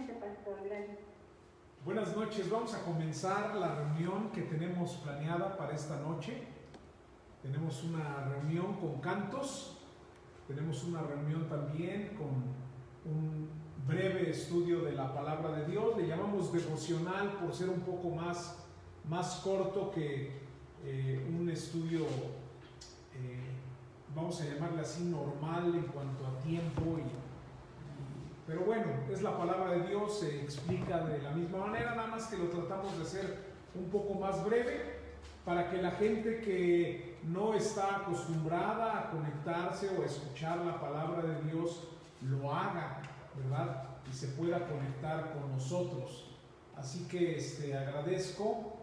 noche, pastor. Gracias. Buenas noches. Vamos a comenzar la reunión que tenemos planeada para esta noche. Tenemos una reunión con cantos. Tenemos una reunión también con un breve estudio de la palabra de Dios. Le llamamos devocional por ser un poco más corto que un estudio, vamos a llamarle así, normal en cuanto a tiempo. Pero bueno, es la palabra de Dios, se explica de la misma manera, nada más que lo tratamos de hacer un poco más breve para que la gente que no está acostumbrada a conectarse o a escuchar la palabra de Dios lo haga, ¿verdad? Y se pueda conectar con nosotros. Así que agradezco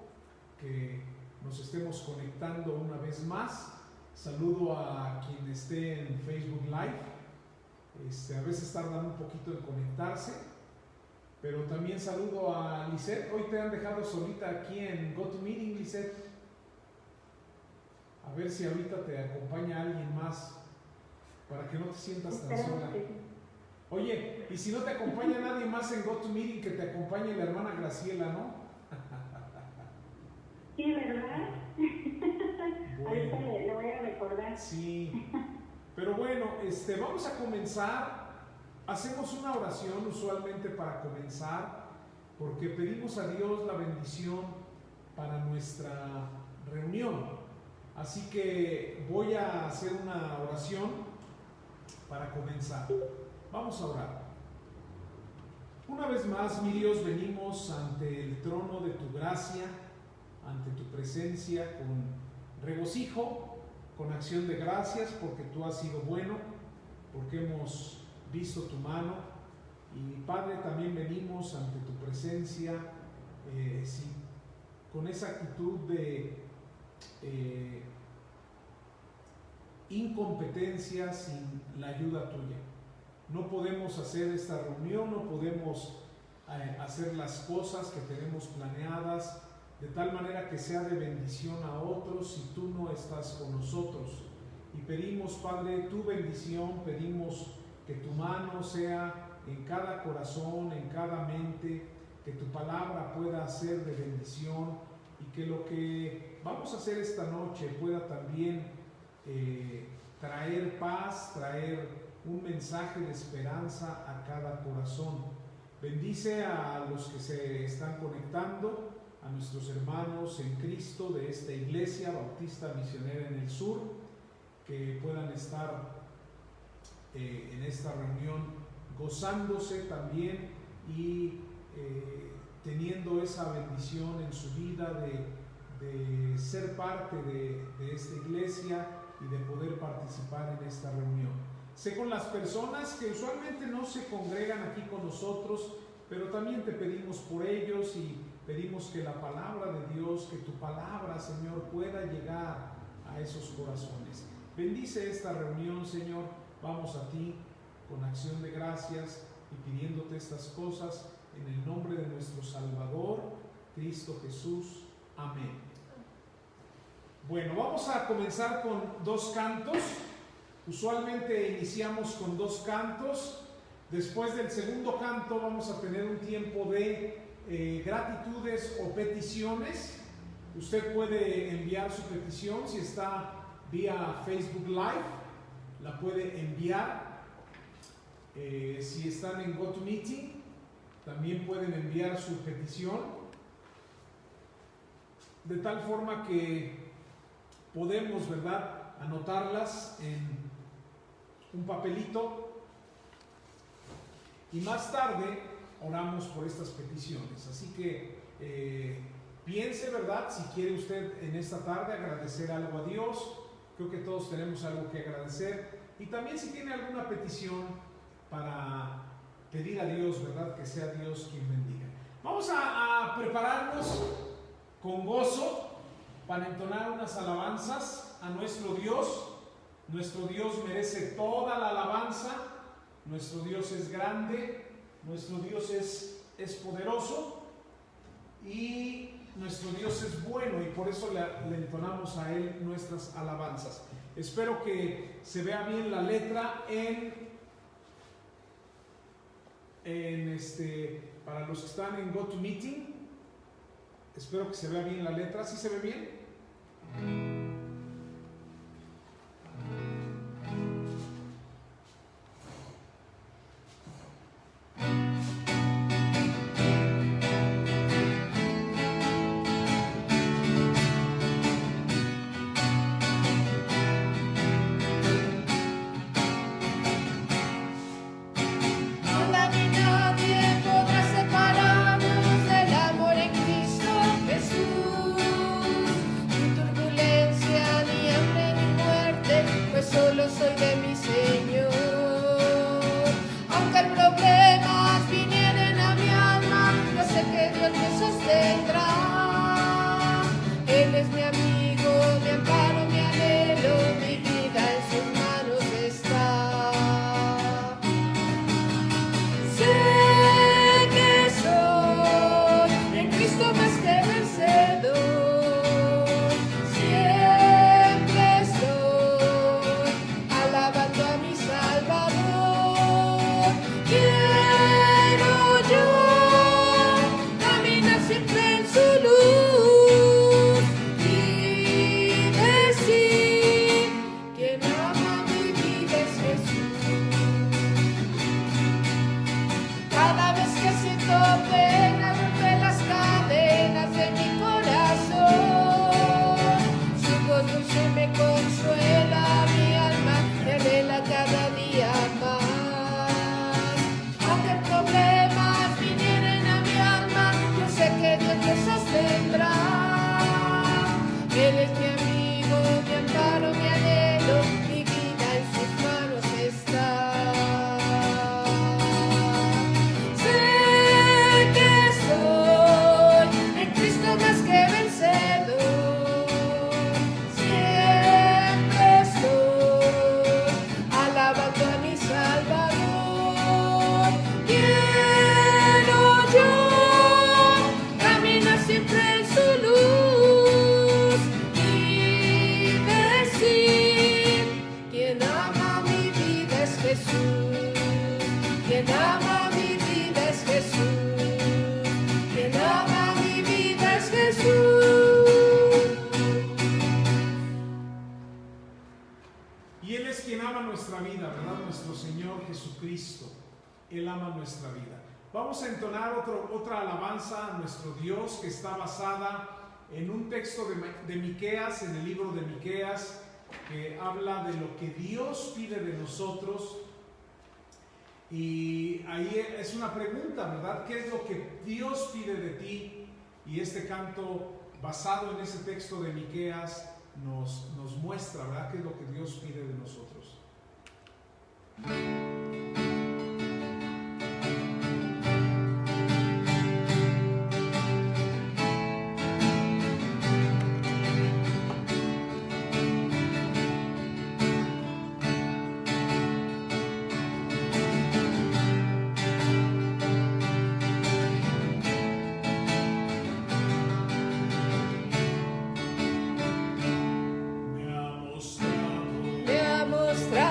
que nos estemos conectando una vez más. Saludo a quien esté en Facebook Live. A veces tardan un poquito en conectarse, pero también saludo a Lisette. Hoy te han dejado solita aquí en GoToMeeting, Lisette. A ver si ahorita te acompaña alguien más para que no te sientas tan sola. Oye, y si no te acompaña nadie más en GoToMeeting, que te acompañe la hermana Graciela, ¿no? Sí, ¿verdad? Bueno, ahorita le voy a recordar. Sí. Pero bueno, vamos a comenzar. Hacemos una oración usualmente para comenzar, porque pedimos a Dios la bendición para nuestra reunión. Así que voy a hacer una oración para comenzar. Vamos a orar. Una vez más, mi Dios, venimos ante el trono de tu gracia, ante tu presencia con regocijo, con acción de gracias, porque tú has sido bueno, porque hemos visto tu mano. Y Padre, también venimos ante tu presencia con esa actitud de incompetencia, sin la ayuda tuya. No podemos hacer esta reunión, no podemos hacer las cosas que tenemos planeadas de tal manera que sea de bendición a otros si tú no estás con nosotros. Y pedimos, Padre, tu bendición, pedimos que tu mano sea en cada corazón, en cada mente, que tu palabra pueda ser de bendición y que lo que vamos a hacer esta noche pueda también traer paz, traer un mensaje de esperanza a cada corazón. Bendice a los que se están conectando, a nuestros hermanos en Cristo de esta iglesia bautista misionera en el sur, que puedan estar en esta reunión gozándose también y teniendo esa bendición en su vida de ser parte de esta iglesia y de poder participar en esta reunión. Sé con las personas que usualmente no se congregan aquí con nosotros, pero también te pedimos por ellos y pedimos que la palabra de Dios, que tu palabra, Señor, pueda llegar a esos corazones. Bendice esta reunión, Señor. Vamos a ti con acción de gracias y pidiéndote estas cosas en el nombre de nuestro Salvador, Cristo Jesús. Amén. Bueno, vamos a comenzar con dos cantos. Usualmente iniciamos con dos cantos. Después del segundo canto vamos a tener un tiempo de gratitudes o peticiones. Usted puede enviar su petición si está vía Facebook Live, la puede enviar. Si están en GoToMeeting, también pueden enviar su petición, de tal forma que podemos, ¿verdad?, anotarlas en un papelito y más tarde oramos por estas peticiones. Así que piense, ¿verdad?, si quiere usted en esta tarde agradecer algo a Dios. Creo que todos tenemos algo que agradecer. Y también si tiene alguna petición para pedir a Dios, ¿verdad?, que sea Dios quien bendiga. Vamos a prepararnos con gozo para entonar unas alabanzas a nuestro Dios. Nuestro Dios merece toda la alabanza. Nuestro Dios es grande. Nuestro Dios es poderoso. Y nuestro Dios es bueno, y por eso le entonamos a Él nuestras alabanzas. Espero que se vea bien la letra en Para los que están en GoToMeeting, espero que se vea bien la letra. ¿Sí se ve bien? Nada ni nadie podrá separarnos del amor en Cristo Jesús. Ni turbulencia, ni hambre, ni muerte, pues solo soy de mi Señor. Aunque problemas vinieren a mi alma, yo sé que Dios me sostendrá. Él es mi amigo, mi amparo, mi anhelo, mi vida en sus manos está. Sé que soy en Cristo más que vencedor. Siempre estoy alabando a mi Salvador. Quiero yo caminar siempre en su luz y decir: quien ama mi vida es Jesús. Cada vez que siento pena, rompe las cadenas de mi corazón. Su voz dulce me consuela, mi alma me anhela cada día más. Aunque problemas vinieren a mi alma, yo sé que Dios me sostendrá. Él es mi amigo, mi amparo, mi anhelo, mi vida en sus manos está. Sé que soy en Cristo más que vencedor. Siempre estoy alabando a mi Salvador. Quiero yo caminar siempre en su luz y decir: quien ama mi vida es Jesús. Quien ama mi vida es Jesús. Quien ama mi vida es Jesús. Y Él es quien ama nuestra vida, ¿verdad? Nuestro Señor Jesucristo. Él ama nuestra vida. Vamos a entonar otra alabanza a nuestro Dios, que está basada en un texto de Miqueas, en el libro de Miqueas, que habla de lo que Dios pide de nosotros. Y ahí es una pregunta, ¿verdad? ¿Qué es lo que Dios pide de ti? Y este canto, basado en ese texto de Miqueas, nos muestra, ¿verdad?, qué es lo que Dios pide de nosotros. Me ha mostrado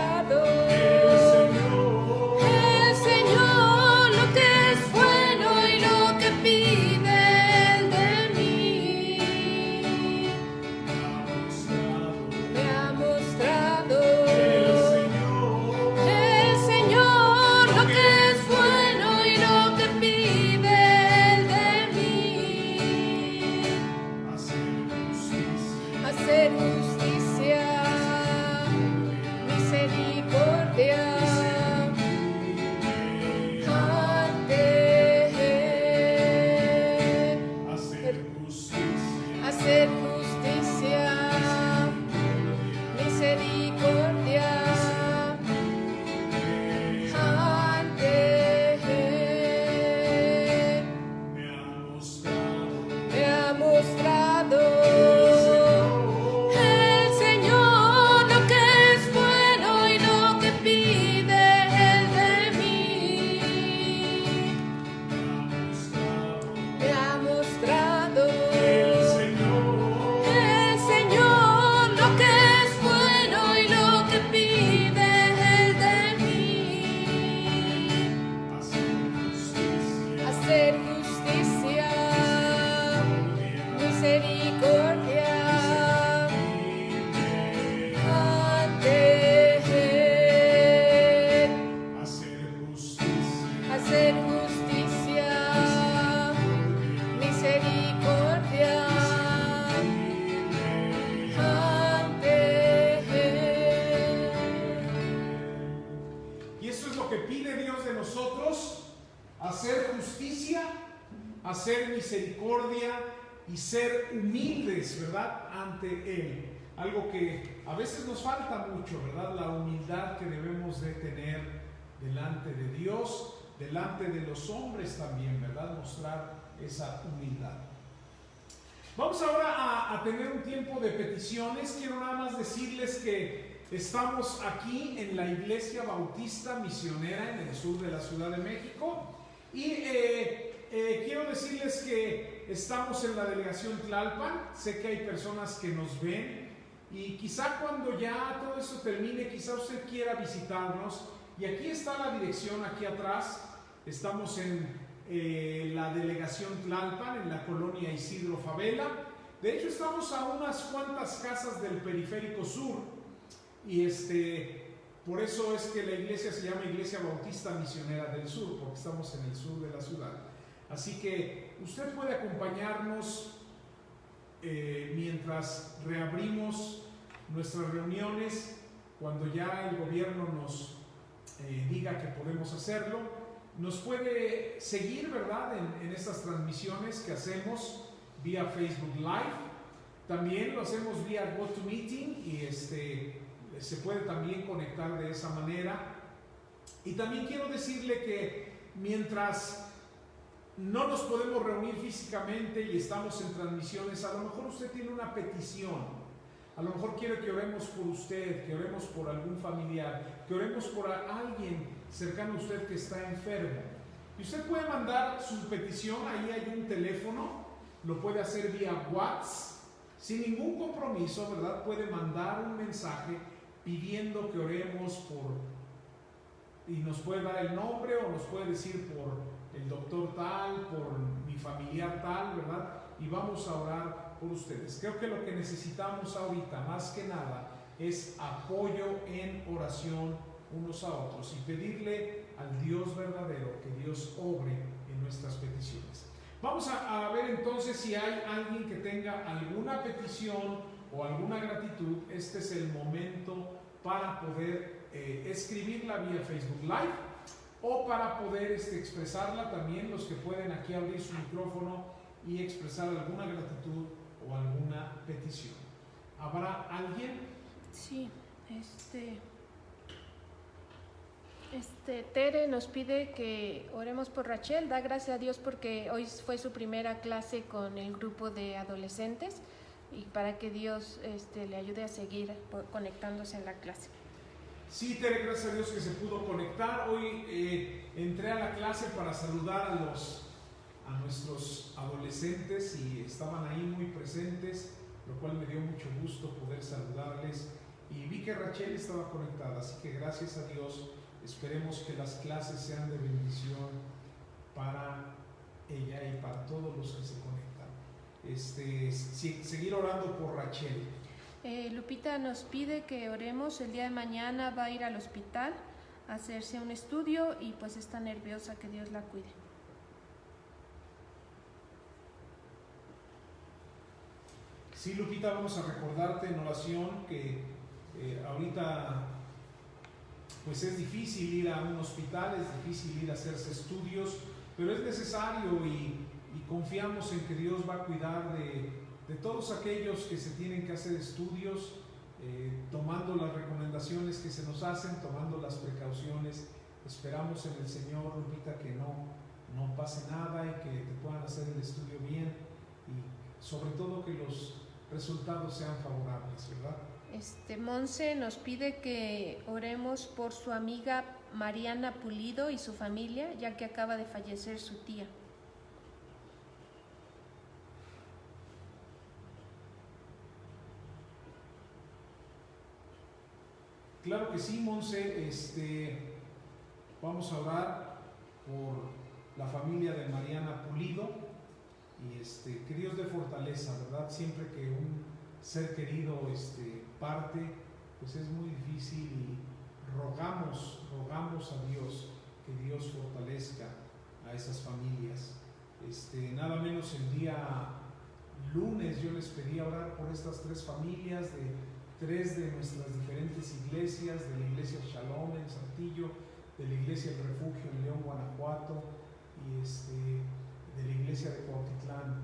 Y eso es lo que pide Dios de nosotros: hacer justicia, hacer misericordia y ser humildes, ¿verdad?, ante Él. Algo que a veces nos falta mucho, ¿verdad? La humildad que debemos de tener delante de Dios, delante de los hombres también, ¿verdad? Mostrar esa humildad. Vamos ahora a tener un tiempo de peticiones. Quiero nada más decirles que estamos aquí en la Iglesia Bautista Misionera en el sur de la Ciudad de México y quiero decirles que estamos en la delegación Tlalpan. Sé que hay personas que nos ven y quizá cuando ya todo esto termine, quizá usted quiera visitarnos, y aquí está la dirección, aquí atrás. Estamos en la delegación Tlalpan, en la colonia Isidro Favela. De hecho, estamos a unas cuantas casas del periférico sur, y por eso es que la iglesia se llama Iglesia Bautista Misionera del Sur, porque estamos en el sur de la ciudad. Así que usted puede acompañarnos mientras reabrimos nuestras reuniones, cuando ya el gobierno nos diga que podemos hacerlo. Nos puede seguir, ¿verdad?, en estas transmisiones que hacemos vía Facebook Live. También lo hacemos vía GoToMeeting y se puede también conectar de esa manera. Y también quiero decirle que mientras no nos podemos reunir físicamente y estamos en transmisiones, a lo mejor usted tiene una petición, a lo mejor quiere que oremos por usted, que oremos por algún familiar, que oremos por alguien cercano a usted que está enfermo. Y usted puede mandar su petición, ahí hay un teléfono, lo puede hacer vía WhatsApp, sin ningún compromiso, ¿verdad? Puede mandar un mensaje pidiendo que oremos y nos puede dar el nombre o nos puede decir por el doctor tal, por mi familiar tal, ¿verdad? Y vamos a orar por ustedes. Creo que lo que necesitamos ahorita, más que nada, es apoyo en oración unos a otros y pedirle al Dios verdadero que Dios obre en nuestras peticiones. Vamos a ver entonces si hay alguien que tenga alguna petición o alguna gratitud. Este es el momento para poder escribirla vía Facebook Live o para poder expresarla también. Los que pueden aquí abrir su micrófono y expresar alguna gratitud o alguna petición. ¿Habrá alguien? Sí, Tere nos pide que oremos por Rachel. Da gracias a Dios porque hoy fue su primera clase con el grupo de adolescentes y para que Dios le ayude a seguir conectándose en la clase. Sí, Tere, gracias a Dios que se pudo conectar. Hoy entré a la clase para saludar a nuestros adolescentes y estaban ahí muy presentes, lo cual me dio mucho gusto poder saludarles, y vi que Rachel estaba conectada, así que gracias a Dios. Esperemos que las clases sean de bendición para ella y para todos los que se conectan. Seguir orando por Rachel. Lupita nos pide que oremos. El día de mañana va a ir al hospital a hacerse un estudio y pues está nerviosa, que Dios la cuide. Sí, Lupita, vamos a recordarte en oración que ahorita pues es difícil ir a un hospital, es difícil ir a hacerse estudios, pero es necesario y confiamos en que Dios va a cuidar de todos aquellos que se tienen que hacer estudios, tomando las recomendaciones que se nos hacen, tomando las precauciones. Esperamos en el Señor, Lupita, que no pase nada y que te puedan hacer el estudio bien y sobre todo que los resultados sean favorables, ¿verdad? Monse nos pide que oremos por su amiga Mariana Pulido y su familia, ya que acaba de fallecer su tía. Claro que sí, Monse. Vamos a orar por la familia de Mariana Pulido y que Dios dé fortaleza, ¿verdad? Siempre que un ser querido parte, pues es muy difícil y rogamos a Dios que Dios fortalezca a esas familias. Nada menos el día lunes yo les pedí orar por estas tres familias de tres de nuestras diferentes iglesias, de la iglesia Shalom en Saltillo, de la Iglesia del Refugio en León, Guanajuato, y de la Iglesia de Cuautitlán,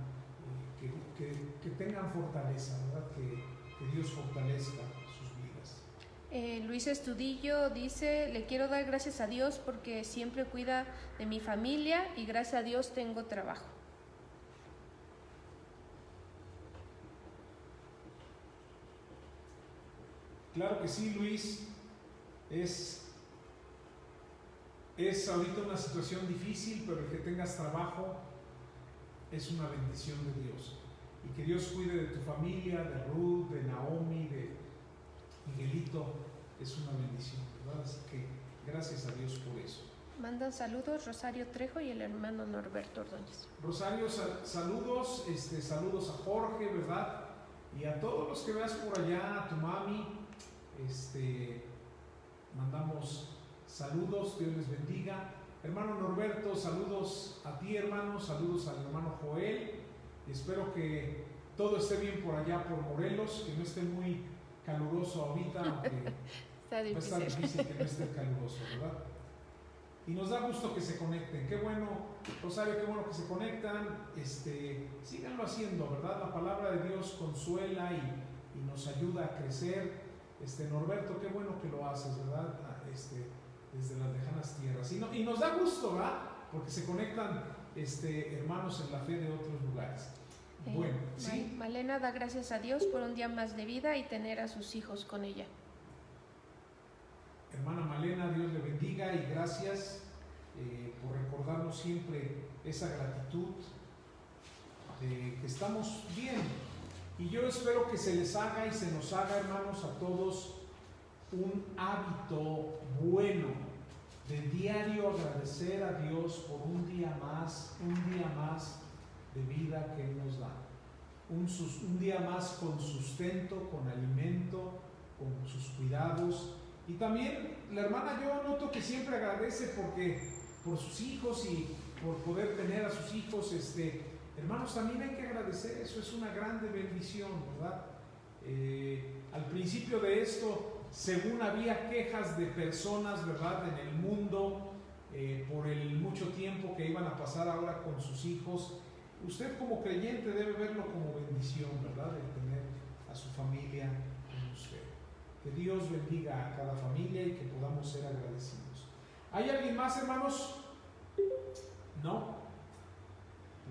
que tengan fortaleza, ¿verdad? Que Dios fortalezca sus vidas. Luis Estudillo dice: le quiero dar gracias a Dios porque siempre cuida de mi familia y gracias a Dios tengo trabajo. Claro que sí, Luis, es ahorita una situación difícil, pero el que tengas trabajo es una bendición de Dios. Y que Dios cuide de tu familia, de Ruth, de Naomi, de Miguelito, es una bendición, ¿verdad? Así que gracias a Dios por eso. Mandan saludos Rosario Trejo y el hermano Norberto Ordóñez. Rosario, saludos, saludos a Jorge, ¿verdad? Y a todos los que veas por allá, a tu mami, mandamos saludos, Dios les bendiga. Hermano Norberto, saludos a ti, hermano, saludos al hermano Joel. Espero que todo esté bien por allá, por Morelos, que no esté muy caluroso ahorita, aunque Está va a estar difícil. difícil que no esté caluroso, ¿verdad? Y nos da gusto que se conecten. Qué bueno, Rosario, qué bueno que se conectan. Síganlo haciendo, ¿verdad? La palabra de Dios consuela y nos ayuda a crecer. Norberto, qué bueno que lo haces, ¿verdad? Desde las lejanas tierras. Y nos da gusto, ¿verdad? Porque se conectan hermanos en la fe de otros lugares. Bueno, ¿sí? Malena da gracias a Dios por un día más de vida y tener a sus hijos con ella. Hermana Malena, Dios le bendiga y gracias por recordarnos siempre esa gratitud de que estamos bien. Y yo espero que se les haga y se nos haga, hermanos, a todos un hábito bueno de diario agradecer a Dios por un día más de vida que Él nos da. Un día más con sustento, con alimento, con sus cuidados. Y también la hermana, yo noto que siempre agradece por sus hijos y por poder tener a sus hijos. Hermanos, también hay que agradecer, eso es una grande bendición, ¿verdad? Al principio de esto, según había quejas de personas, ¿verdad?, en el mundo por el mucho tiempo que iban a pasar ahora con sus hijos. Usted como creyente debe verlo como bendición, ¿verdad?, de tener a su familia con usted. Que Dios bendiga a cada familia y que podamos ser agradecidos. ¿Hay alguien más, hermanos? ¿No?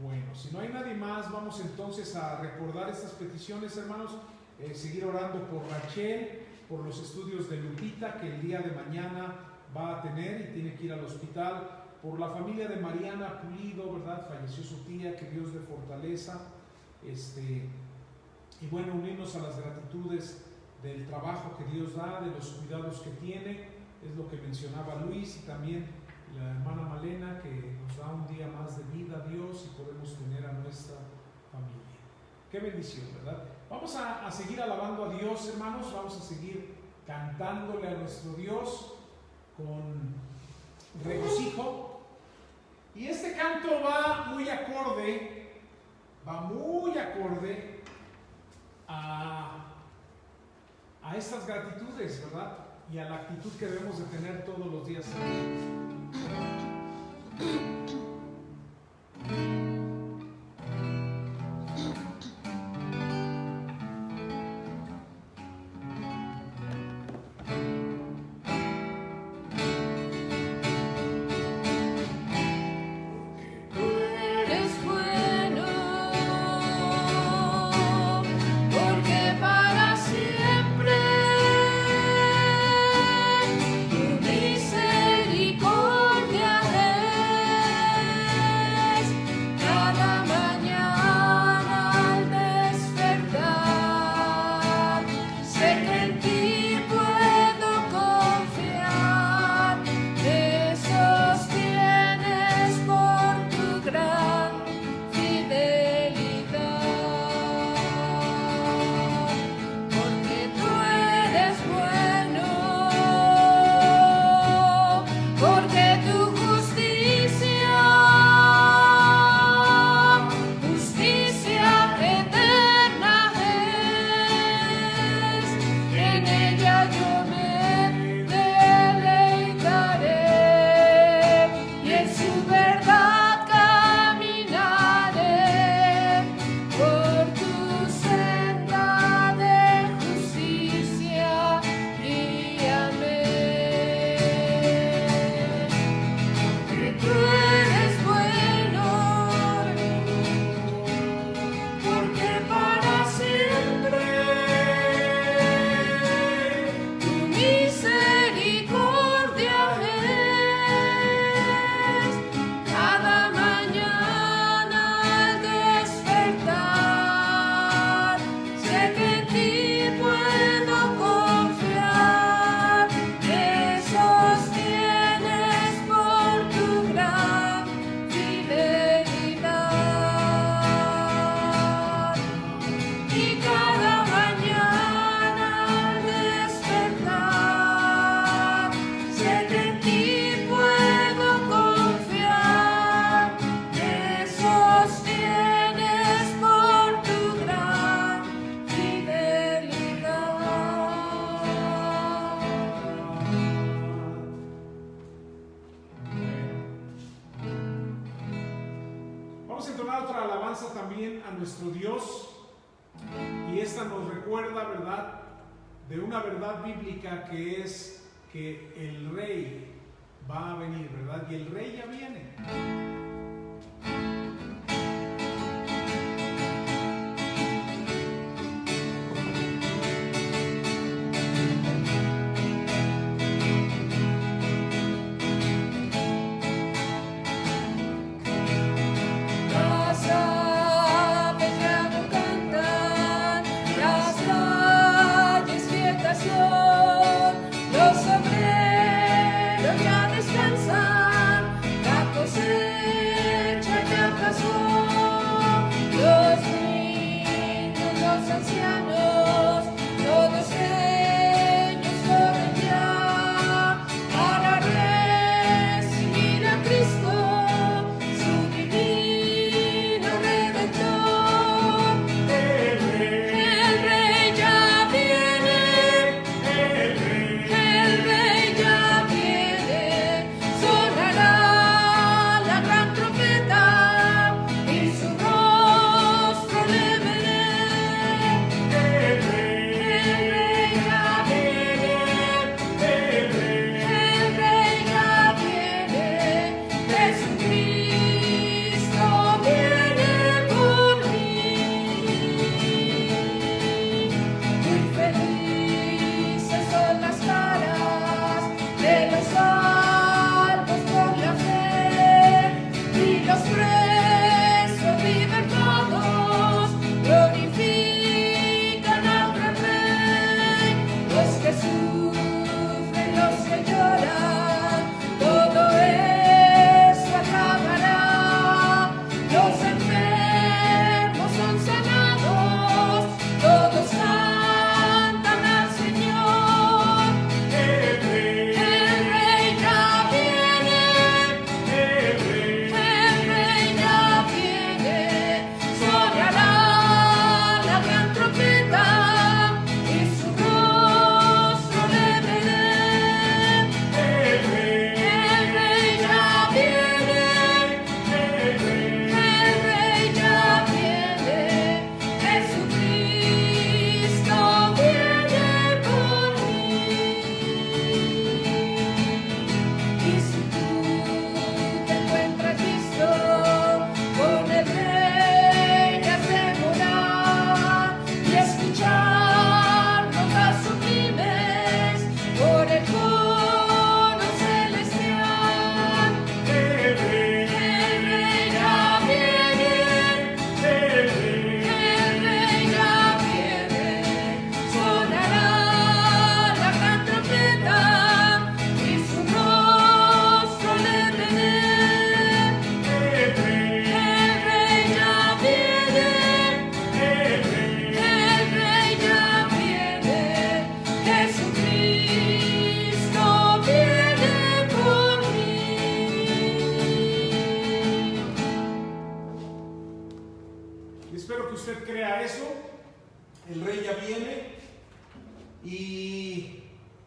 Bueno, si no hay nadie más, vamos entonces a recordar estas peticiones, hermanos. Seguir orando por Rachel, por los estudios de Lupita, que el día de mañana va a tener y tiene que ir al hospital. Por la familia de Mariana Pulido, ¿verdad? Falleció su tía, que Dios le fortaleza. Y bueno, unirnos a las gratitudes del trabajo que Dios da, de los cuidados que tiene, es lo que mencionaba Luis, y también la hermana Malena, que nos da un día más de vida a Dios y podemos tener a nuestra familia. Qué bendición, ¿verdad? Vamos a seguir alabando a Dios, hermanos, vamos a seguir cantándole a nuestro Dios con regocijo. Y este canto va muy acorde a estas gratitudes, ¿verdad? Y a la actitud que debemos de tener todos los días. Siempre tu misericordia Vamos a entonar otra alabanza también a nuestro Dios, y esta nos recuerda, ¿verdad?, de una verdad bíblica, que es que el Rey va a venir, ¿verdad? Y el Rey ya viene.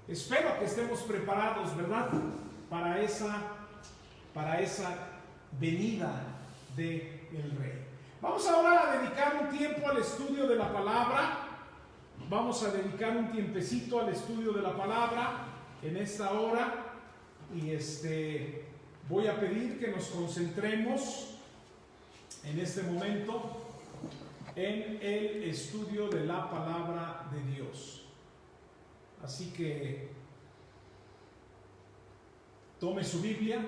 Espero que estemos preparados, ¿verdad?, para esa venida del Rey. Vamos ahora a dedicar un tiempo al estudio de la palabra. Vamos a dedicar un tiempecito al estudio de la palabra en esta hora. Y voy a pedir que nos concentremos en este momento en el estudio de la palabra de Dios. Así que tome su Biblia,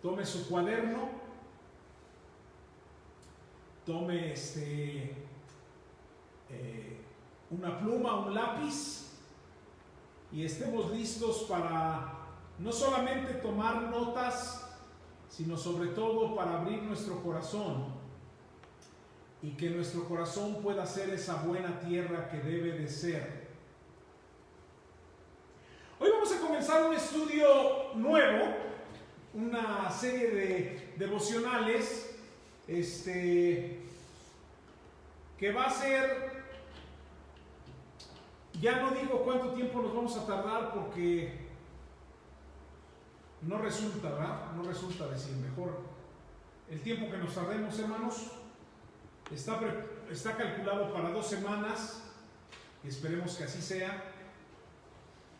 tome su cuaderno, tome una pluma, un lápiz, y estemos listos para no solamente tomar notas, sino sobre todo para abrir nuestro corazón, y que nuestro corazón pueda ser esa buena tierra que debe de ser. Hoy vamos a comenzar un estudio nuevo, una serie de devocionales, que va a ser, ya no digo cuánto tiempo nos vamos a tardar porque no resulta, ¿verdad? No resulta decir, mejor el tiempo que nos tardemos, hermanos, está calculado para 2 semanas, y esperemos que así sea,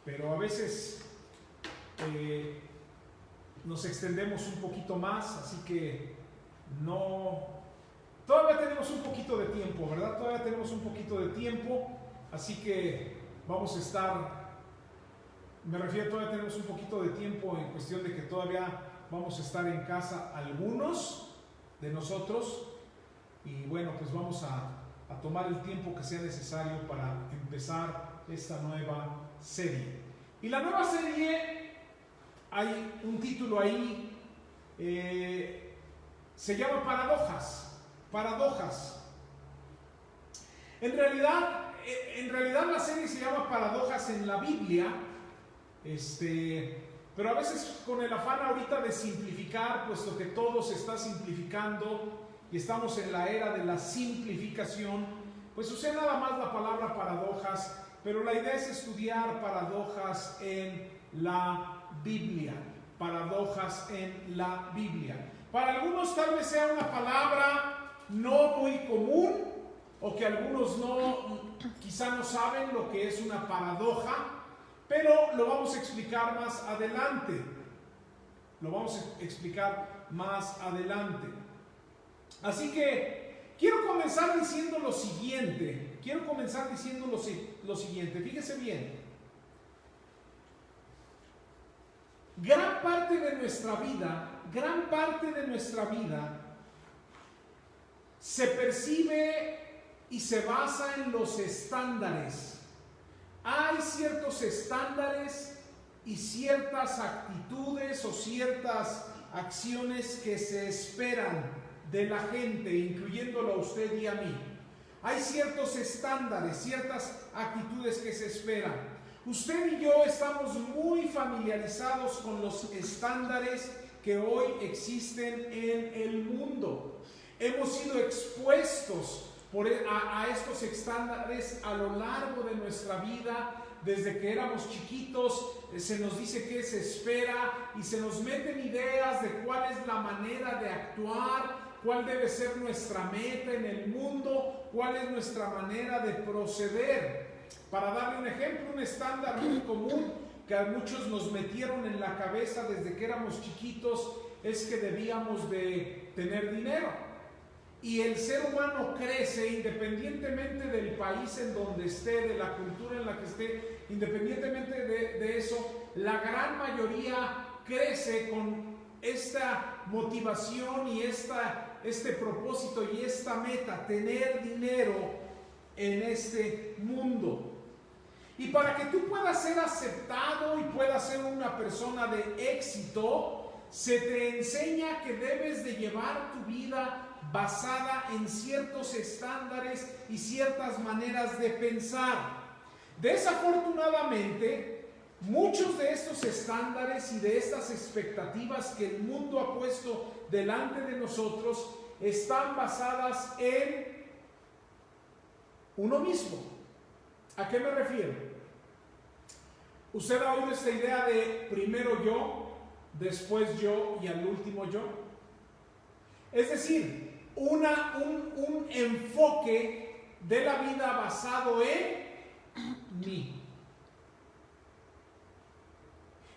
pero a veces nos extendemos un poquito más, así que todavía tenemos un poquito de tiempo, ¿verdad? Todavía tenemos un poquito de tiempo, así que vamos a estar, todavía tenemos un poquito de tiempo en cuestión de que todavía vamos a estar en casa algunos de nosotros, y bueno, pues vamos a tomar el tiempo que sea necesario para empezar esta nueva serie. Y la nueva serie, hay un título ahí, se llama Paradojas. En realidad la serie se llama Paradojas en la Biblia, pero a veces con el afán ahorita de simplificar, puesto que todo se está simplificando y estamos en la era de la simplificación, pues usé nada más la palabra paradojas, pero la idea es estudiar paradojas en la Biblia. Paradojas en la Biblia. Para algunos tal vez sea una palabra no muy común, o que algunos quizá no saben lo que es una paradoja, pero lo vamos a explicar más adelante. Así que quiero comenzar diciendo lo siguiente. Fíjese bien. Gran parte de nuestra vida se percibe y se basa en los estándares. Hay ciertos estándares y ciertas actitudes o ciertas acciones que se esperan de la gente, incluyéndolo a usted y a mí. Hay ciertos estándares, ciertas actitudes que se esperan. Usted y yo estamos muy familiarizados con los estándares que hoy existen en el mundo. Hemos sido expuestos a estos estándares a lo largo de nuestra vida. Desde que éramos chiquitos se nos dice qué se espera y se nos meten ideas de cuál es la manera de actuar, cuál debe ser nuestra meta en el mundo, cuál es nuestra manera de proceder. Para darle un ejemplo, un estándar muy común que a muchos nos metieron en la cabeza desde que éramos chiquitos es que debíamos de tener dinero. Y el ser humano crece independientemente del país en donde esté, de la cultura en la que esté, independientemente de eso, la gran mayoría crece con esta motivación y este propósito y esta meta, tener dinero en este mundo. Y para que tú puedas ser aceptado y puedas ser una persona de éxito, se te enseña que debes de llevar tu vida basada en ciertos estándares y ciertas maneras de pensar. Desafortunadamente, muchos de estos estándares y de estas expectativas que el mundo ha puesto delante de nosotros están basadas en uno mismo. ¿A qué me refiero? ¿Usted ha oído esta idea de primero yo, después yo y al último yo? Es decir, un enfoque de la vida basado en mí.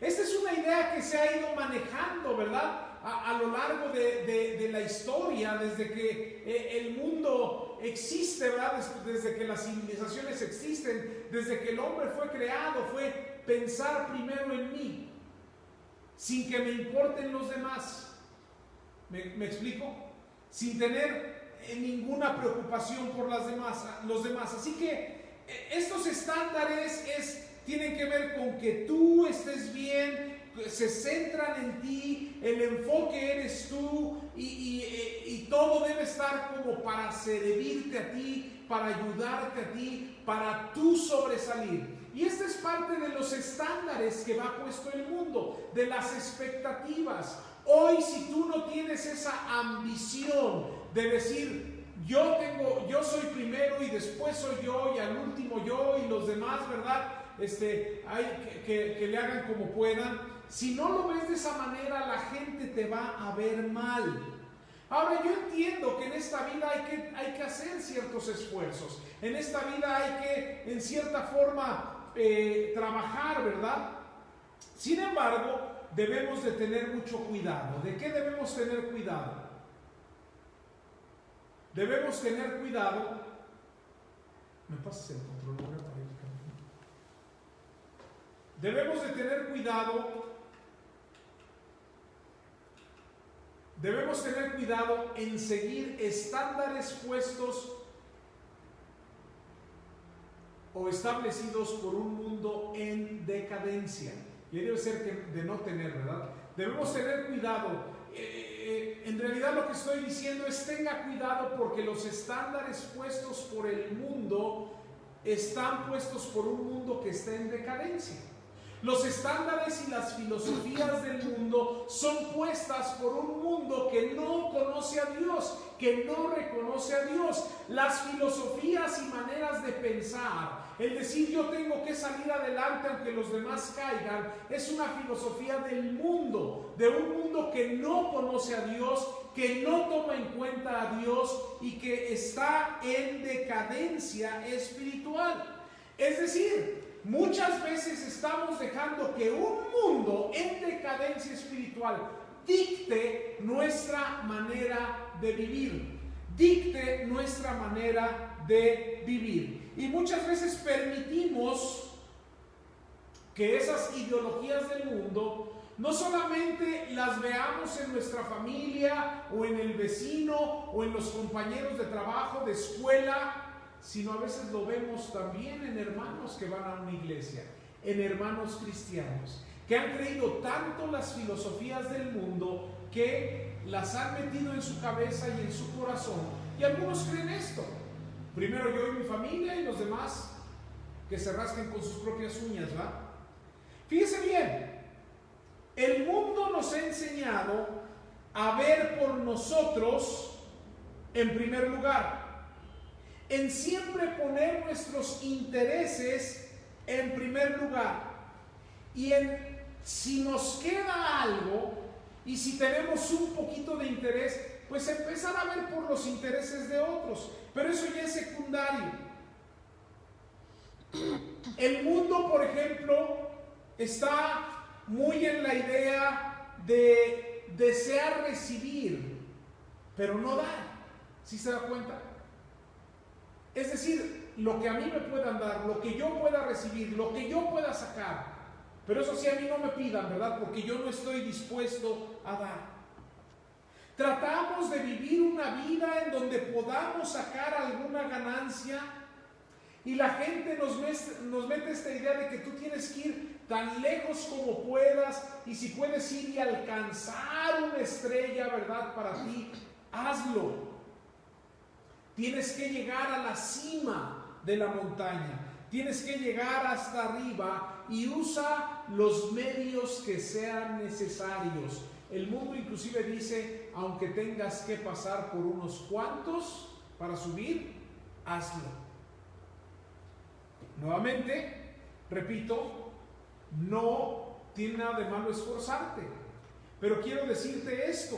Esta es una idea que se ha ido manejando, ¿verdad? A lo largo de la historia, desde que el mundo existe, ¿verdad? Desde que las civilizaciones existen, desde que el hombre fue creado, fue pensar primero en mí, sin que me importen los demás. ¿Me explico? Sin tener ninguna preocupación por los demás. Así que estos estándares tienen que ver con que tú estés bien, se centran en ti, el enfoque eres tú y todo debe estar como para servirte a ti, para ayudarte a ti, para tú sobresalir. Y esta es parte de los estándares que va puesto el mundo, de las expectativas. Hoy, si tú no tienes esa ambición de decir yo soy primero y después soy yo y al último yo y los demás, ¿verdad? Hay que le hagan como puedan. Si no lo ves de esa manera, la gente te va a ver mal. Ahora yo entiendo que en esta vida hay que hacer ciertos esfuerzos. En esta vida hay que, en cierta forma, trabajar, ¿verdad? Sin embargo, debemos de tener mucho cuidado. ¿De qué debemos tener cuidado? Debemos tener cuidado. ¿Me pasas el control para ir caminando? Debemos de tener cuidado. Debemos tener cuidado en seguir estándares puestos o establecidos por un mundo en decadencia. Y debe ser que de no tener, ¿verdad? Debemos tener cuidado. En realidad lo que estoy diciendo es tenga cuidado porque los estándares puestos por el mundo están puestos por un mundo que está en decadencia. Los estándares y las filosofías del mundo son puestas por un mundo que no conoce a Dios, que no reconoce a Dios. Las filosofías y maneras de pensar, el decir yo tengo que salir adelante aunque los demás caigan, es una filosofía del mundo, de un mundo que no conoce a Dios, que no toma en cuenta a Dios y que está en decadencia espiritual. Es decir, muchas veces estamos dejando que un mundo en decadencia espiritual dicte nuestra manera de vivir, dicte nuestra manera de vivir. Y muchas veces permitimos que esas ideologías del mundo no solamente las veamos en nuestra familia o en el vecino o en los compañeros de trabajo, de escuela, sino a veces lo vemos también en hermanos que van a una iglesia, en hermanos cristianos, que han creído tanto las filosofías del mundo que las han metido en su cabeza y en su corazón. Y algunos creen esto: primero yo y mi familia y los demás que se rasquen con sus propias uñas, ¿va? Fíjese bien, el mundo nos ha enseñado a ver por nosotros en primer lugar, en siempre poner nuestros intereses en primer lugar, y en si nos queda algo y si tenemos un poquito de interés, pues empezar a ver por los intereses de otros, pero eso ya es secundario. El mundo, por ejemplo, está muy en la idea de desear recibir, pero no dar. ¿Sí se da cuenta? Es decir, lo que a mí me puedan dar, lo que yo pueda recibir, lo que yo pueda sacar. Pero eso sí, a mí no me pidan, ¿verdad? Porque yo no estoy dispuesto a dar. Tratamos de vivir una vida en donde podamos sacar alguna ganancia y la gente nos mete esta idea de que tú tienes que ir tan lejos como puedas y si puedes ir y alcanzar una estrella, ¿verdad? Para ti, hazlo. Tienes que llegar a la cima de la montaña, tienes que llegar hasta arriba y usa los medios que sean necesarios. El mundo inclusive dice, aunque tengas que pasar por unos cuantos para subir, hazlo. Nuevamente, repito, no tiene nada de malo esforzarte, pero quiero decirte esto.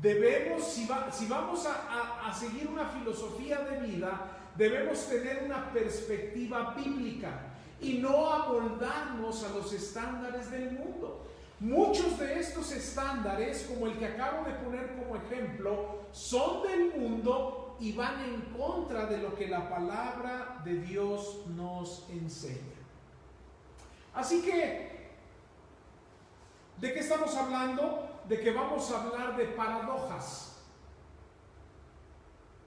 Debemos, si vamos a seguir una filosofía de vida, debemos tener una perspectiva bíblica y no amoldarnos a los estándares del mundo. Muchos de estos estándares, como el que acabo de poner como ejemplo, son del mundo y van en contra de lo que la palabra de Dios nos enseña. Así que, ¿de qué estamos hablando? De que vamos a hablar de paradojas.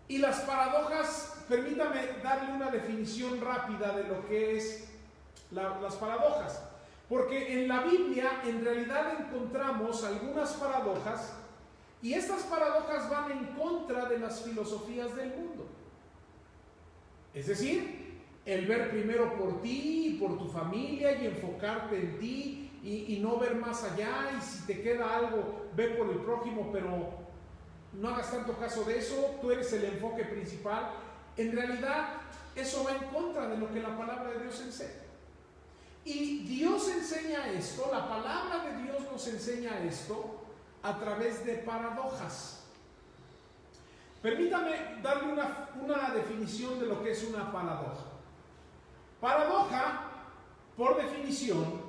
Y las paradojas, permítame darle una definición rápida de lo que es las paradojas. Porque en la Biblia en realidad encontramos algunas paradojas y estas paradojas van en contra de las filosofías del mundo. Es decir, el ver primero por ti y por tu familia y enfocarte en ti y no ver más allá, y si te queda algo, ve por el prójimo, pero no hagas tanto caso de eso, tú eres el enfoque principal. En realidad, eso va en contra de lo que la palabra de Dios enseña. Y Dios enseña esto, la palabra de Dios nos enseña esto a través de paradojas. Permítame darle una definición de lo que es una paradoja. Paradoja, por definición,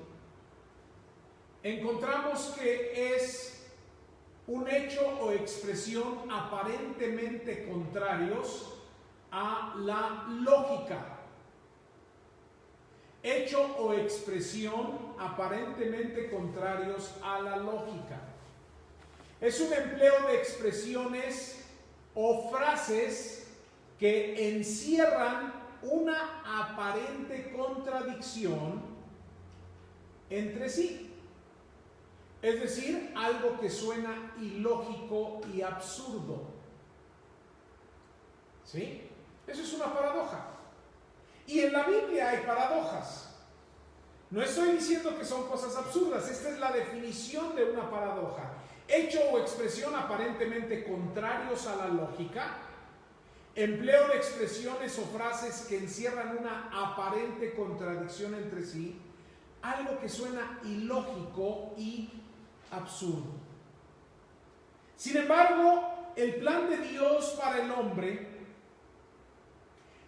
encontramos que es un hecho o expresión aparentemente contrarios a la lógica. Hecho o expresión aparentemente contrarios a la lógica. Es un empleo de expresiones o frases que encierran una aparente contradicción entre sí. Es decir, algo que suena ilógico y absurdo. ¿Sí? Eso es una paradoja. Y en la Biblia hay paradojas. No estoy diciendo que son cosas absurdas, esta es la definición de una paradoja. Hecho o expresión aparentemente contrarios a la lógica, empleo de expresiones o frases que encierran una aparente contradicción entre sí, algo que suena ilógico y absurdo. Sin embargo, el plan de Dios para el hombre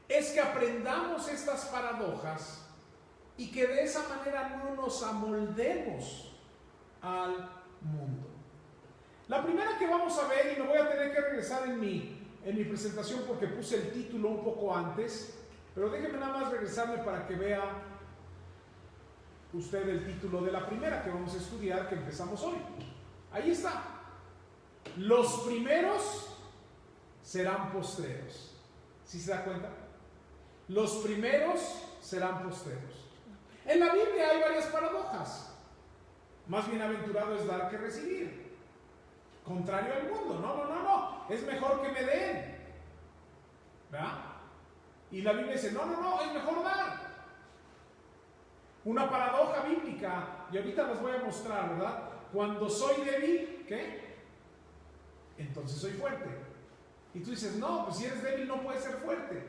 es que aprendamos estas paradojas y que de esa manera no nos amoldemos al mundo. La primera que vamos a ver, y me voy a tener que regresar en mi presentación porque puse el título un poco antes, pero déjenme nada más regresarme para que vea usted el título de la primera que vamos a estudiar, que empezamos hoy. Ahí está. Los primeros serán postreros. ¿Sí se da cuenta? Los primeros serán postreros. En la Biblia hay varias paradojas. Más bienaventurado es dar que recibir. Contrario al mundo. No. Es mejor que me den. ¿Verdad? Y la Biblia dice, no, es mejor dar. Una paradoja bíblica, y ahorita las voy a mostrar, ¿verdad? Cuando soy débil, ¿qué? Entonces soy fuerte. Y tú dices, no, pues si eres débil no puedes ser fuerte.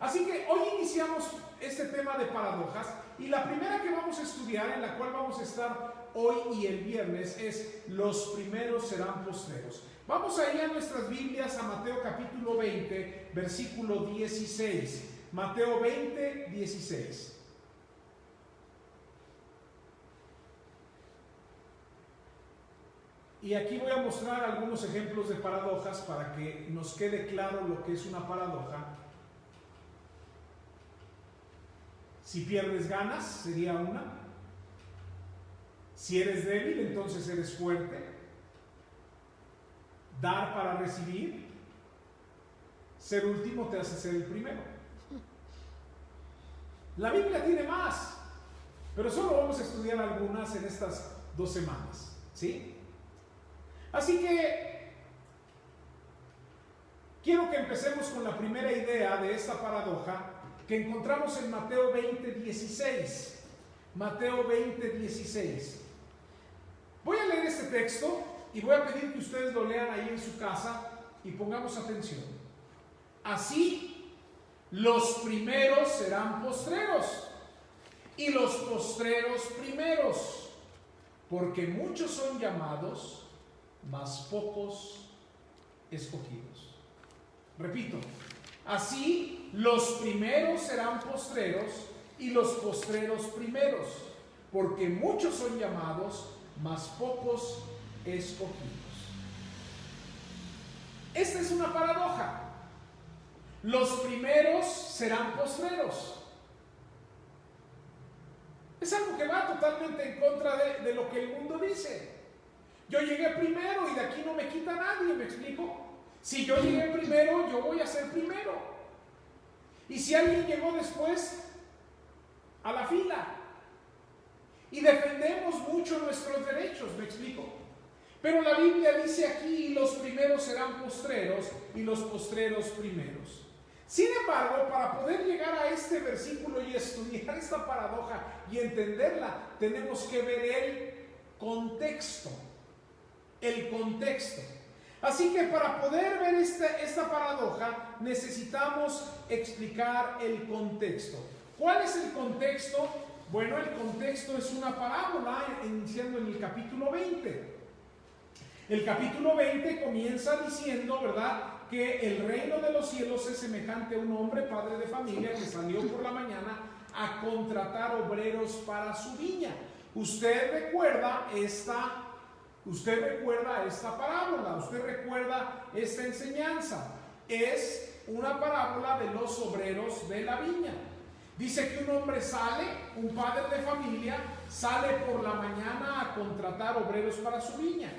Así que hoy iniciamos este tema de paradojas, y la primera que vamos a estudiar, en la cual vamos a estar hoy y el viernes, es los primeros serán postreros. Vamos a ir a nuestras Biblias a Mateo capítulo 20, versículo 16. Mateo 20, 16. Y aquí voy a mostrar algunos ejemplos de paradojas para que nos quede claro lo que es una paradoja. Si pierdes ganas, sería una. Si eres débil, entonces eres fuerte. Dar para recibir. Ser último te hace ser el primero. La Biblia tiene más, pero solo vamos a estudiar algunas en estas 2 semanas. ¿Sí? Así que quiero que empecemos con la primera idea de esta paradoja que encontramos en Mateo 20:16. Mateo 20:16. Voy a leer este texto y voy a pedir que ustedes lo lean ahí en su casa y pongamos atención. Así, los primeros serán postreros y los postreros primeros, porque muchos son llamados, mas pocos escogidos. Repito, así los primeros serán postreros y los postreros primeros, porque muchos son llamados, mas pocos escogidos. Esta es una paradoja. Los primeros serán postreros. Es algo que va totalmente en contra de lo que el mundo dice. Yo llegué primero y de aquí no me quita nadie, ¿me explico? Si yo llegué primero, yo voy a ser primero. Y si alguien llegó después, a la fila. Y defendemos mucho nuestros derechos, ¿me explico? Pero la Biblia dice aquí, los primeros serán postreros y los postreros primeros. Sin embargo, para poder llegar a este versículo y estudiar esta paradoja y entenderla, tenemos que ver el contexto. El contexto. Así que para poder ver esta paradoja necesitamos explicar el contexto. ¿Cuál es el contexto? Bueno, el contexto es una parábola iniciando en el capítulo 20. El capítulo 20 comienza diciendo, ¿verdad?, que el reino de los cielos es semejante a un hombre, padre de familia, que salió por la mañana a contratar obreros para su viña. Usted recuerda esta parábola, usted recuerda esta enseñanza. Es una parábola de los obreros de la viña. Dice que un hombre sale, un padre de familia, sale por la mañana a contratar obreros para su viña.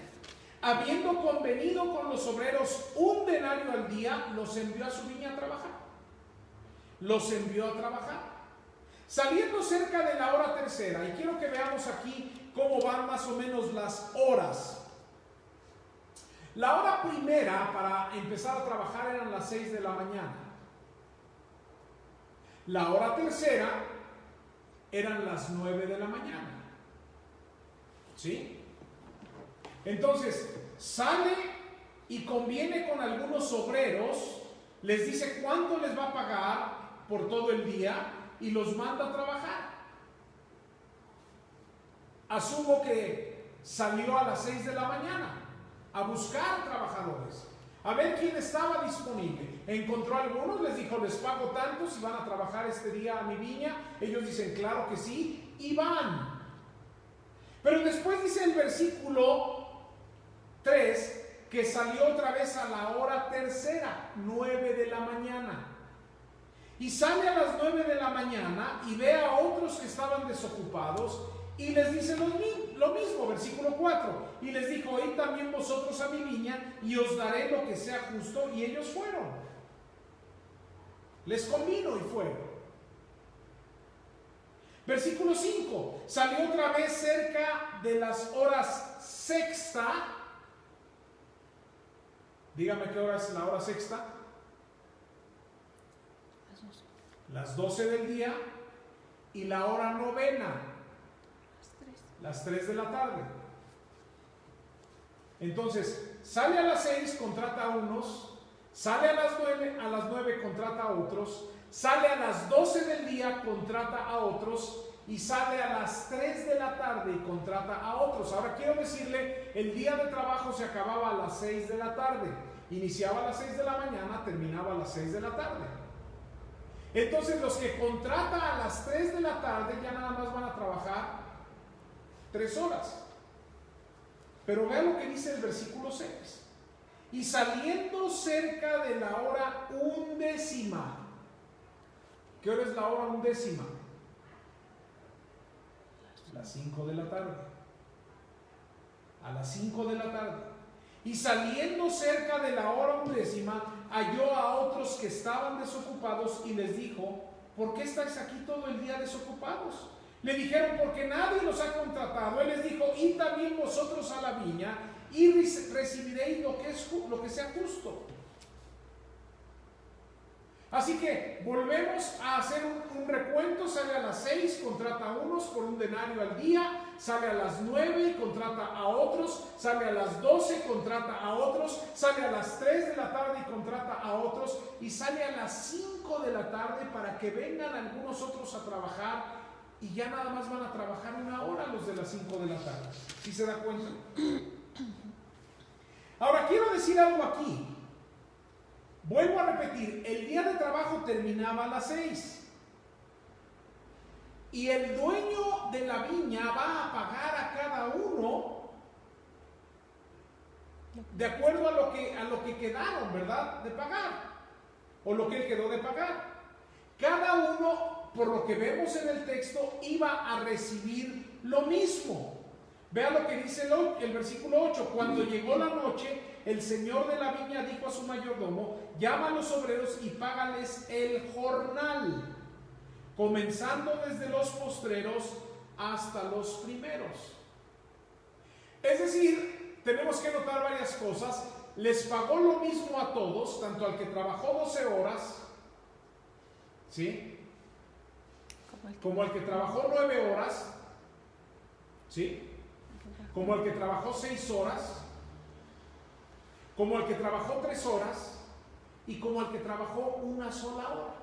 Habiendo convenido con los obreros un denario al día, los envió a su viña a trabajar. Los envió a trabajar. Saliendo cerca de la hora tercera, y quiero que veamos aquí cómo van más o menos las horas. La hora primera para empezar a trabajar eran las 6 de la mañana. La hora tercera eran las 9 de la mañana. ¿Sí? Entonces, sale y conviene con algunos obreros, les dice cuánto les va a pagar por todo el día y los manda a trabajar. Asumo que salió a las 6 de la mañana a buscar trabajadores, a ver quién estaba disponible. Encontró a algunos, les dijo, les pago tanto si van a trabajar este día a mi viña. Ellos dicen, claro que sí, y van. Pero después dice el versículo 3 que salió otra vez a la hora tercera, 9 de la mañana. Y sale a las 9 de la mañana y ve a otros que estaban desocupados y les dice lo mismo, versículo 4. Y les dijo, id también vosotros a mi viña y os daré lo que sea justo. Y ellos fueron. Les convino y fueron. Versículo 5. Salió otra vez cerca de las horas sexta. Dígame qué hora es la hora sexta. Las 12 del día. Y la hora novena. Las 3 de la tarde. Entonces, sale a las 6, contrata a unos. Sale a las 9, contrata a otros. Sale a las 12 del día, contrata a otros. Y sale a las 3 de la tarde y contrata a otros. Ahora quiero decirle, el día de trabajo se acababa a las 6 de la tarde. Iniciaba a las 6 de la mañana, terminaba a las 6 de la tarde. Entonces los que contrata a las 3 de la tarde ya nada más van a trabajar 3 horas. Pero vean lo que dice el versículo 6. Y saliendo cerca de la hora 11. ¿Qué hora es la hora 11? Las 5 de la tarde. A las 5 de la tarde. Y saliendo cerca de la hora 11, halló a otros que estaban desocupados y les dijo, ¿por qué estáis aquí todo el día desocupados? Le dijeron, porque nadie los ha contratado. Él les dijo, id también vosotros a la viña y recibiréis lo que sea justo. Así que volvemos a hacer un recuento. Sale a las 6, contrata a unos por un denario al día. Sale a las 9 y contrata a otros. Sale a las 12, contrata a otros. Sale a las 3 de la tarde y contrata a otros. Y sale a las 5 de la tarde para que vengan algunos otros a trabajar. Y ya nada más van a trabajar 1 hora los de las 5 de la tarde. ¿Sí se da cuenta? Ahora quiero decir algo aquí. Vuelvo a repetir, el día de trabajo terminaba a las 6. Y el dueño de la viña va a pagar a cada uno de acuerdo a lo que quedaron, ¿verdad? De pagar. O lo que él quedó de pagar. Cada uno, por lo que vemos en el texto, iba a recibir lo mismo. Vean lo que dice el versículo 8. Cuando llegó la noche, el señor de la viña dijo a su mayordomo, llama a los obreros y págales el jornal, comenzando desde los postreros hasta los primeros. Es decir, tenemos que notar varias cosas. Les pagó lo mismo a todos, tanto al que trabajó 12 horas, ¿sí?, como al que trabajó 9 horas, ¿sí?, como al que trabajó 6 horas, como al que trabajó 3 horas y como al que trabajó 1 sola hora.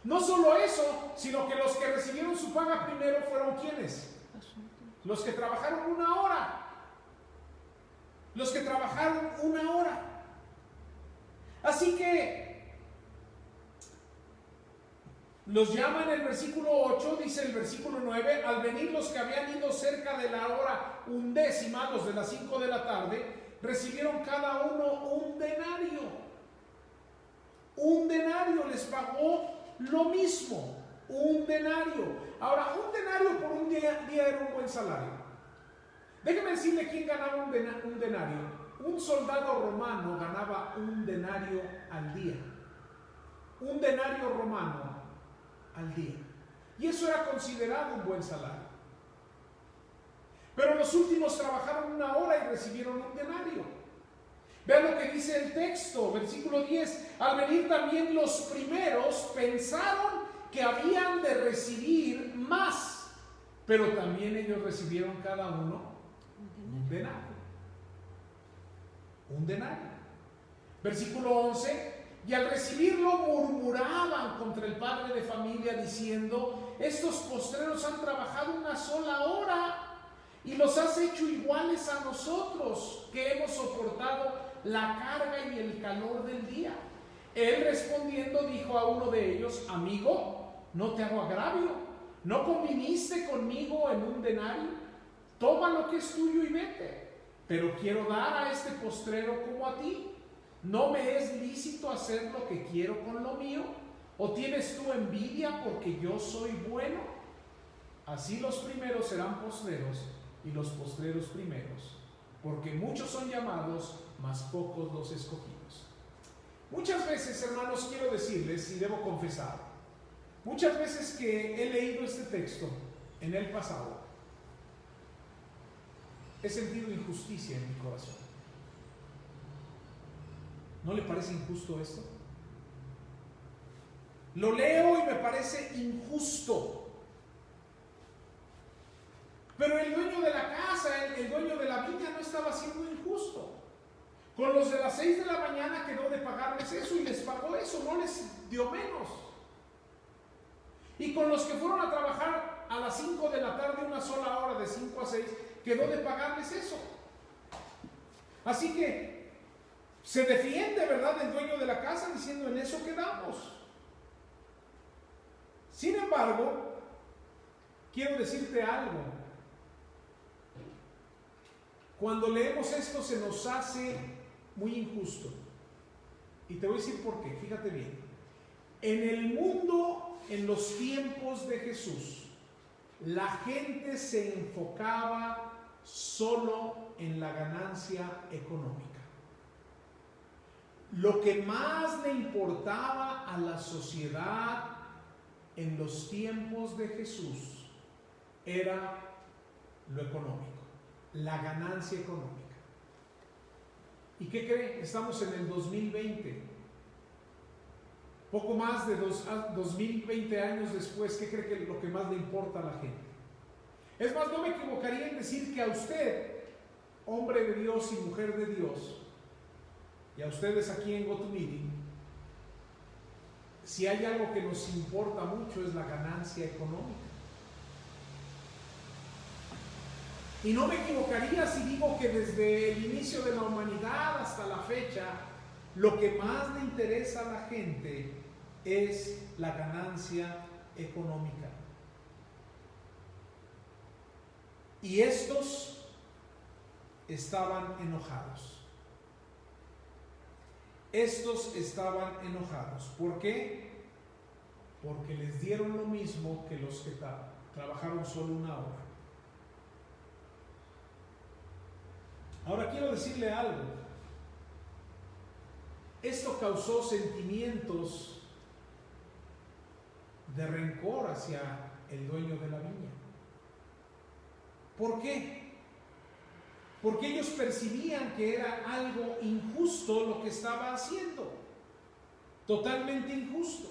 No solo eso, sino que los que recibieron su paga primero fueron ¿quiénes? Los que trabajaron 1 hora. Los que trabajaron 1 hora. Así que los llama en el versículo 8, dice el versículo 9, al venir los que habían ido cerca de la hora 11, los de las 5 de la tarde, recibieron cada uno un denario. Un denario, les pagó lo mismo, un denario. Ahora, un denario por un día era un buen salario. Déjeme decirle quién ganaba un denario. Un soldado romano ganaba un denario al día. Un denario romano al día. Y eso era considerado un buen salario. Pero los últimos trabajaron 1 hora y recibieron un denario. Vean lo que dice el texto, versículo 10. Al venir también los primeros pensaron que habían de recibir más, pero también ellos recibieron cada uno un denario. Un denario. Versículo 11. Y al recibirlo murmuraban contra el padre de familia diciendo: estos postreros han trabajado 1 sola hora y los has hecho iguales a nosotros, que hemos soportado la carga y el calor del día. Él respondiendo dijo a uno de ellos: amigo, no te hago agravio, ¿no conviniste conmigo en un denario? Toma lo que es tuyo y vete, pero quiero dar a este postrero como a ti. ¿No me es lícito hacer lo que quiero con lo mío? ¿O tienes tú envidia porque yo soy bueno? Así los primeros serán postreros y los postreros primeros, porque muchos son llamados, mas pocos los escogidos. Muchas veces, hermanos, quiero decirles, y debo confesar, muchas veces que he leído este texto en el pasado, he sentido injusticia en mi corazón. ¿No le parece injusto esto? Lo leo y me parece injusto. Pero el dueño de la casa, el dueño de la viña no estaba siendo injusto. Con los de las 6 de la mañana quedó de pagarles eso y les pagó eso, no les dio menos. Y con los que fueron a trabajar a las 5 de la tarde, 1 sola hora de 5 a 6, quedó de pagarles eso. Así que se defiende, ¿verdad?, el dueño de la casa diciendo: en eso quedamos. Sin embargo, quiero decirte algo. Cuando leemos esto se nos hace muy injusto. Y te voy a decir por qué, fíjate bien. En el mundo, en los tiempos de Jesús, la gente se enfocaba solo en la ganancia económica. Lo que más le importaba a la sociedad en los tiempos de Jesús era lo económico, la ganancia económica. ¿Y qué cree? Estamos en el 2020. Poco más de 2020 años después, ¿qué cree que es lo que más le importa a la gente? Es más, no me equivocaría en decir que a usted, hombre de Dios y mujer de Dios, y a ustedes aquí en GoToMeeting, si hay algo que nos importa mucho es la ganancia económica. Y no me equivocaría si digo que desde el inicio de la humanidad hasta la fecha, lo que más le interesa a la gente es la ganancia económica. Y estos estaban enojados. Estos estaban enojados. ¿Por qué? Porque les dieron lo mismo que los que trabajaron solo 1 hora. Ahora quiero decirle algo. Esto causó sentimientos de rencor hacia el dueño de la viña. ¿Por qué? Porque ellos percibían que era algo injusto lo que estaba haciendo. Totalmente injusto.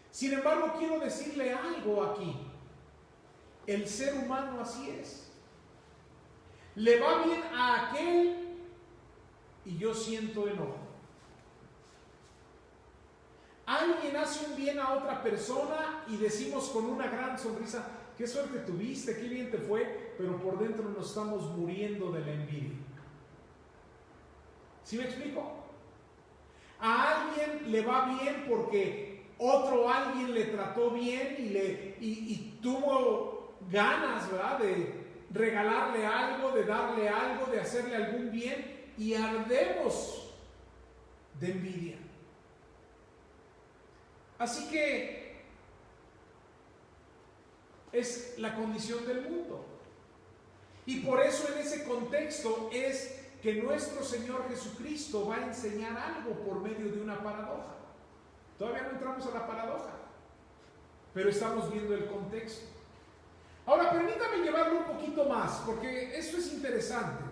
Sin embargo, quiero decirle algo aquí. El ser humano así es. Le va bien a aquel y yo siento enojo. Alguien hace un bien a otra persona y decimos con una gran sonrisa: qué suerte tuviste, qué bien te fue, pero por dentro nos estamos muriendo de la envidia. ¿Sí me explico? A alguien le va bien porque otro alguien le trató bien y tuvo ganas, ¿verdad?, de regalarle algo, de darle algo, de hacerle algún bien, y ardemos de envidia. Así que es la condición del mundo. Y por eso en ese contexto es que nuestro Señor Jesucristo va a enseñar algo por medio de una paradoja. Todavía no entramos a la paradoja, pero estamos viendo el contexto. Ahora, permítame llevarlo un poquito más, porque esto es interesante.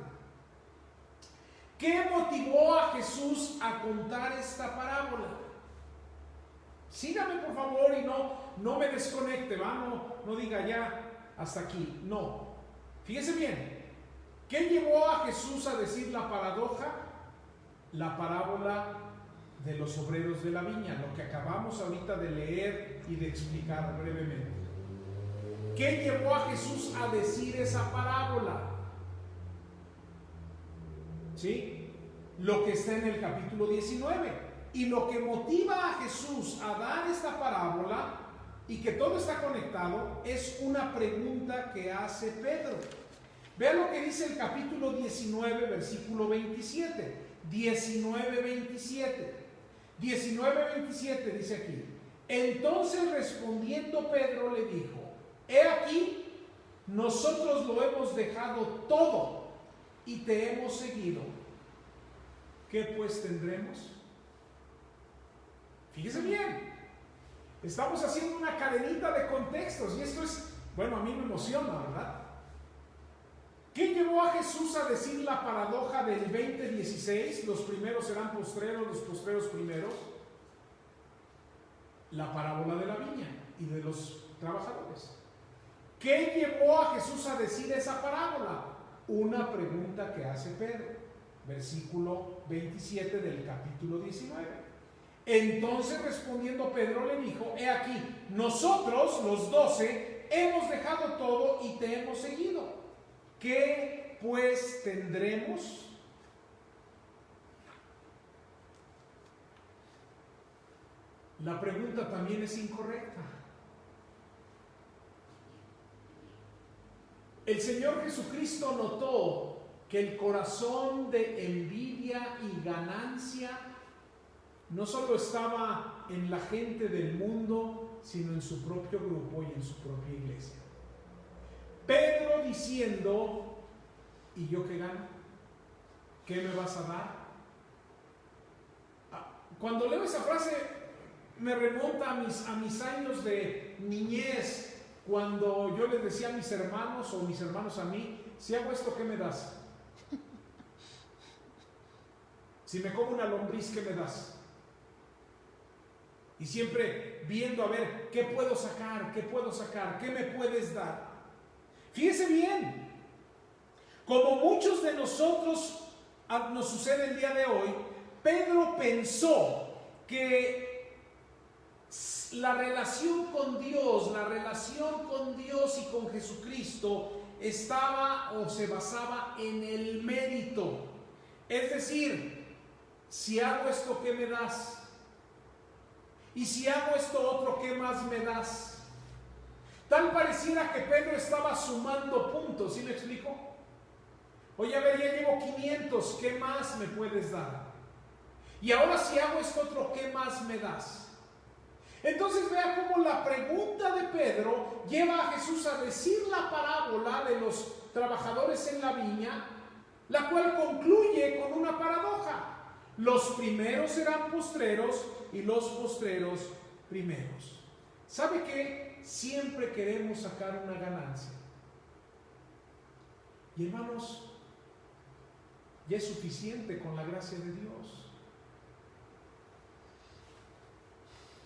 ¿Qué motivó a Jesús a contar esta parábola? Sígame, por favor, y no me desconecte, ¿va? No diga ya hasta aquí. No. Fíjese bien. ¿Qué llevó a Jesús a decir la paradoja? La parábola de los obreros de la viña, lo que acabamos ahorita de leer y de explicar brevemente. ¿Qué llevó a Jesús a decir esa parábola? ¿Sí? Lo que está en el capítulo 19. Y lo que motiva a Jesús a dar esta parábola, y que todo está conectado, es una pregunta que hace Pedro. Vea lo que dice el capítulo 19, versículo 27. 19:27 dice aquí: entonces respondiendo Pedro le dijo: he aquí, nosotros lo hemos dejado todo y te hemos seguido. ¿Qué pues tendremos? Fíjese bien, estamos haciendo una cadenita de contextos y esto es, bueno, a mí me emociona, ¿verdad? ¿Qué llevó a Jesús a decir la paradoja del 20:16? Los primeros serán postreros, los postreros primeros. La parábola de la viña y de los trabajadores. ¿Qué llevó a Jesús a decir esa parábola? Una pregunta que hace Pedro, versículo 27 del capítulo 19. Entonces respondiendo Pedro le dijo: he aquí, nosotros los 12 hemos dejado todo y te hemos seguido. ¿Qué pues tendremos? La pregunta también es incorrecta. El Señor Jesucristo notó que el corazón de envidia y ganancia no solo estaba en la gente del mundo, sino en su propio grupo y en su propia iglesia. Pedro diciendo: ¿y yo qué gano? ¿Qué me vas a dar? Cuando leo esa frase me remonta a mis años de niñez, cuando yo les decía a mis hermanos o mis hermanos a mí: si hago esto, ¿qué me das? Si me como una lombriz, ¿qué me das? Y siempre viendo a ver qué puedo sacar, qué me puedes dar. Fíjese bien, como muchos de nosotros nos sucede el día de hoy, Pedro pensó que la relación con Dios y con Jesucristo estaba o se basaba en el mérito. Es decir, si hago esto, ¿qué me das? Y si hago esto otro, ¿qué más me das? Tal pareciera que Pedro estaba sumando puntos, ¿sí me explico? Oye, a ver, ya llevo 500, ¿qué más me puedes dar? Y ahora si hago esto otro, ¿qué más me das? Entonces vea cómo la pregunta de Pedro lleva a Jesús a decir la parábola de los trabajadores en la viña, la cual concluye con una paradoja. Los primeros serán postreros y los postreros primeros. ¿Sabe qué? Siempre queremos sacar una ganancia. Y hermanos, ya es suficiente con la gracia de Dios.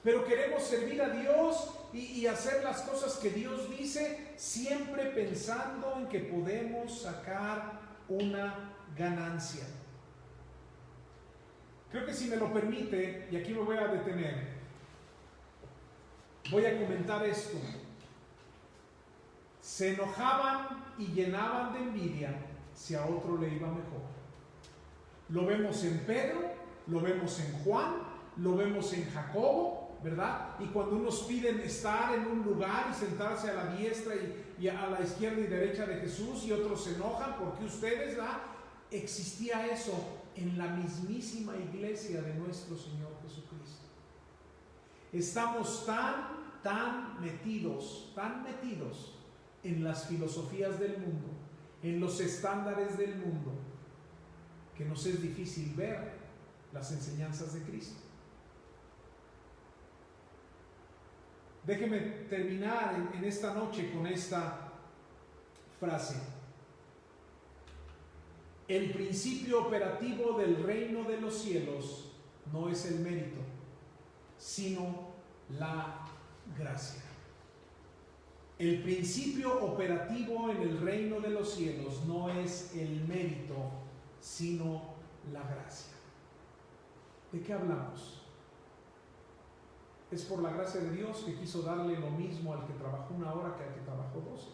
Pero queremos servir a Dios y hacer las cosas que Dios dice, siempre pensando en que podemos sacar una ganancia. Creo que si me lo permite, y aquí me voy a detener, voy a comentar esto. Se enojaban y llenaban de envidia si a otro le iba mejor. Lo vemos en Pedro lo vemos en Juan, lo vemos en Jacobo, ¿verdad? Y cuando unos piden estar en un lugar y sentarse a la diestra y a la izquierda y derecha de Jesús, y otros se enojan porque ustedes, ¿verdad? Existía eso en la mismísima iglesia de nuestro Señor Jesucristo. Estamos tan metidos en las filosofías del mundo, en los estándares del mundo, que nos es difícil ver las enseñanzas de Cristo. Déjeme terminar en esta noche con esta frase. El principio operativo del reino de los cielos no es el mérito, sino la gracia. El principio operativo en el reino de los cielos no es el mérito, sino la gracia. ¿De qué hablamos? Es por la gracia de Dios que quiso darle lo mismo al que trabajó 1 hora que al que trabajó 12.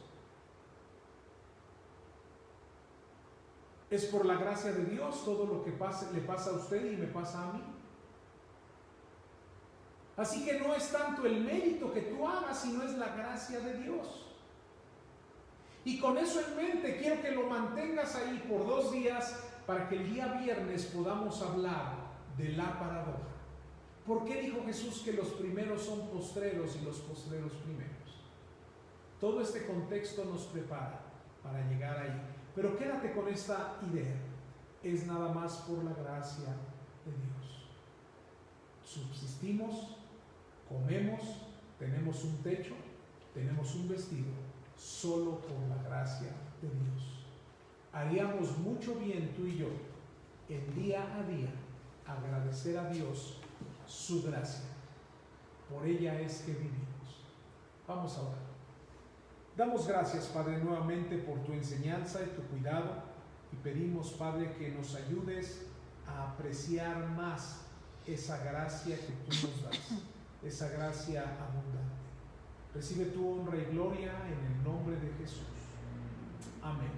Es por la gracia de Dios todo lo que le pasa a usted y me pasa a mí. Así que no es tanto el mérito que tú hagas, sino es la gracia de Dios. Y con eso en mente quiero que lo mantengas ahí por 2 días para que el día viernes podamos hablar de la paradoja. ¿Por qué dijo Jesús que los primeros son postreros y los postreros primeros? Todo este contexto nos prepara para llegar ahí. Pero quédate con esta idea. Es nada más por la gracia de Dios. Subsistimos, comemos, tenemos un techo, tenemos un vestido, solo por la gracia de Dios. Haríamos mucho bien tú y yo, en día a día, agradecer a Dios su gracia. Por ella es que vivimos. Vamos a orar. Damos gracias, Padre, nuevamente por tu enseñanza y tu cuidado, y pedimos, Padre, que nos ayudes a apreciar más esa gracia que tú nos das, esa gracia abundante. Recibe tu honra y gloria en el nombre de Jesús. Amén.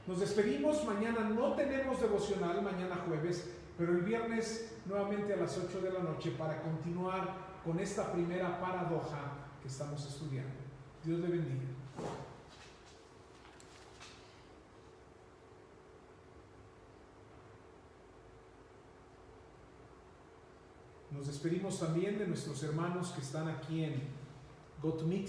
Nos despedimos. Mañana no tenemos devocional, mañana jueves, pero el viernes nuevamente a las 8 de la noche para continuar con esta primera paradoja que estamos estudiando. Dios le bendiga. Nos despedimos también de nuestros hermanos que están aquí en GoToMeeting.